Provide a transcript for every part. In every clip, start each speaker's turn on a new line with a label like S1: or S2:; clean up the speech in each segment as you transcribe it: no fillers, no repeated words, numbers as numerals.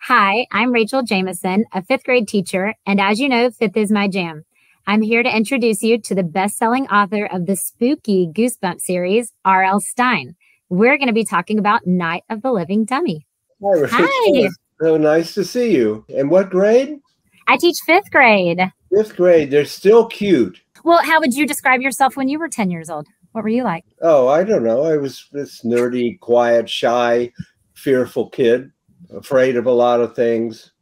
S1: Hi, I'm Rachel Jameson, a fifth grade teacher, and as you know, fifth is my jam. I'm here to introduce you to the best-selling author of the spooky Goosebumps series, R.L. Stine. We're going to be talking about Night of the Living Dummy.
S2: Hi, Rachel.
S1: Hi.
S2: So nice to see you. And what grade?
S1: I teach fifth grade.
S2: Fifth grade. They're still cute.
S1: Well, how would you describe yourself when you were 10 years old? What were you like?
S2: Oh, I don't know. I was this nerdy, quiet, shy, fearful kid, afraid of a lot of things.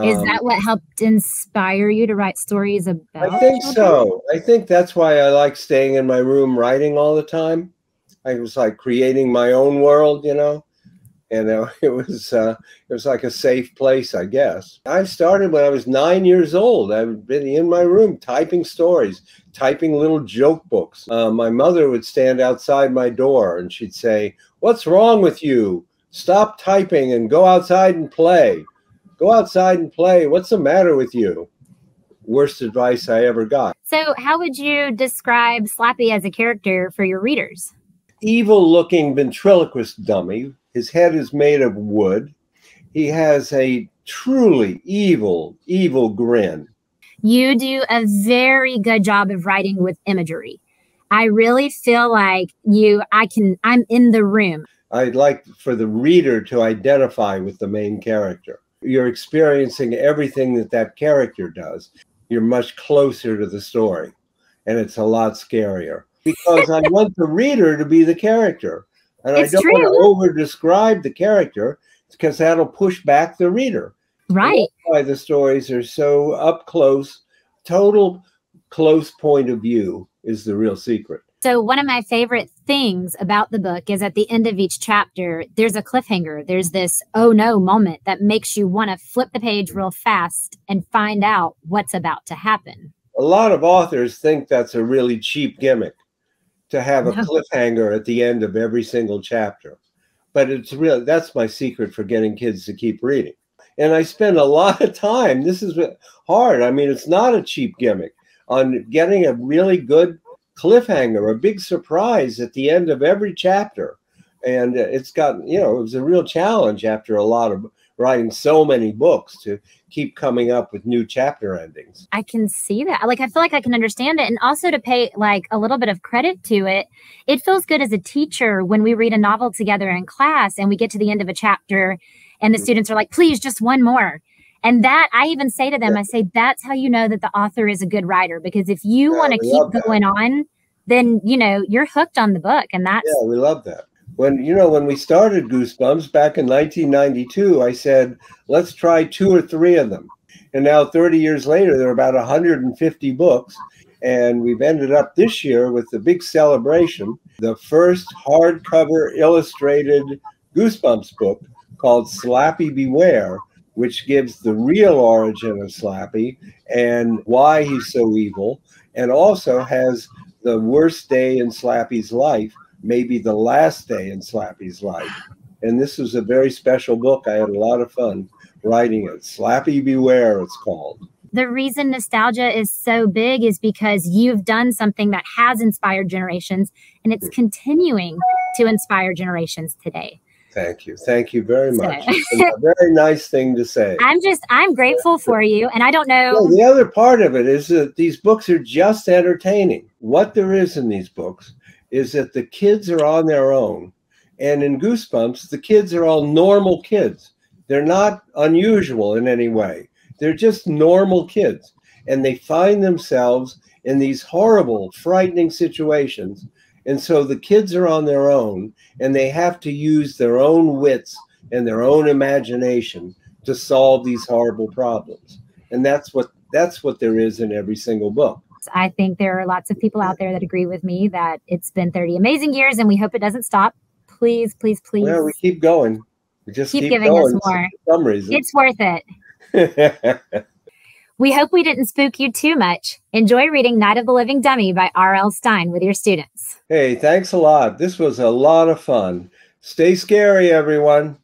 S1: Is that what helped inspire you to write stories about?
S2: I think so. I think that's why I like staying in my room writing all the time. I was like creating my own world, you know. And it was like a safe place, I guess. I started when I was 9 years old. I've been in my room typing stories, typing little joke books. My mother would stand outside my door and she'd say, "What's wrong with you? Stop typing and go outside and play. Go outside and play. What's the matter with you?" Worst advice I ever got.
S1: So how would you describe Slappy as a character for your readers?
S2: Evil-looking ventriloquist dummy. His head is made of wood. He has a truly evil, evil grin.
S1: You do a very good job of writing with imagery. I really feel like I'm in the room.
S2: I'd like for the reader to identify with the main character. You're experiencing everything that character does. You're much closer to the story, and it's a lot scarier because I want the reader to be the character. And I don't want to over-describe the character because that'll push back the reader.
S1: Right.
S2: That's why the stories are so up close. Total close point of view is the real secret.
S1: So one of my favorite things about the book is at the end of each chapter, there's a cliffhanger. There's this oh no moment that makes you want to flip the page real fast and find out what's about to happen.
S2: A lot of authors think that's a really cheap gimmick, to have a cliffhanger at the end of every single chapter. But it's real. That's my secret for getting kids to keep reading. And I spend a lot of time. This is hard. I mean, it's not a cheap gimmick on getting a really good cliffhanger, a big surprise at the end of every chapter. And it's got, you know, it was a real challenge after a lot of writing so many books to keep coming up with new chapter endings.
S1: I can see that. Like, I feel like I can understand it. And also to pay like a little bit of credit to it, it feels good as a teacher when we read a novel together in class and we get to the end of a chapter and the students are like, please, just one more. And that I even say to them, I say, that's how you know that the author is a good writer, because if you want to keep going on, then, you know, you're hooked on the book. And that's.
S2: Yeah, we love that. When we started Goosebumps back in 1992, I said, let's try 2 or 3 of them. And now 30 years later, there are about 150 books. And we've ended up this year with the big celebration, the first hardcover illustrated Goosebumps book called Slappy Beware, which gives the real origin of Slappy and why he's so evil, and also has the worst day in Slappy's life, maybe the last day in Slappy's life. And this was a very special book. I had a lot of fun writing it. Slappy Beware, it's called.
S1: The reason nostalgia is so big is because you've done something that has inspired generations, and it's continuing to inspire generations today.
S2: Thank you. Thank you very much. It's a very nice thing to say.
S1: I'm grateful for you. And I don't know.
S2: Well, the other part of it is that these books are just entertaining. What there is in these books is that the kids are on their own. And in Goosebumps, the kids are all normal kids. They're not unusual in any way. They're just normal kids. And they find themselves in these horrible, frightening situations. And so the kids are on their own, and they have to use their own wits and their own imagination to solve these horrible problems. And that's what there is in every single book.
S1: I think there are lots of people out there that agree with me that it's been 30 amazing years, and we hope it doesn't stop. Please, please, please.
S2: Well, we keep going. We just keep
S1: giving
S2: going
S1: us more.
S2: For some reason.
S1: It's worth it. We hope we didn't spook you too much. Enjoy reading Night of the Living Dummy by R.L. Stine with your students.
S2: Hey, thanks a lot. This was a lot of fun. Stay scary, everyone.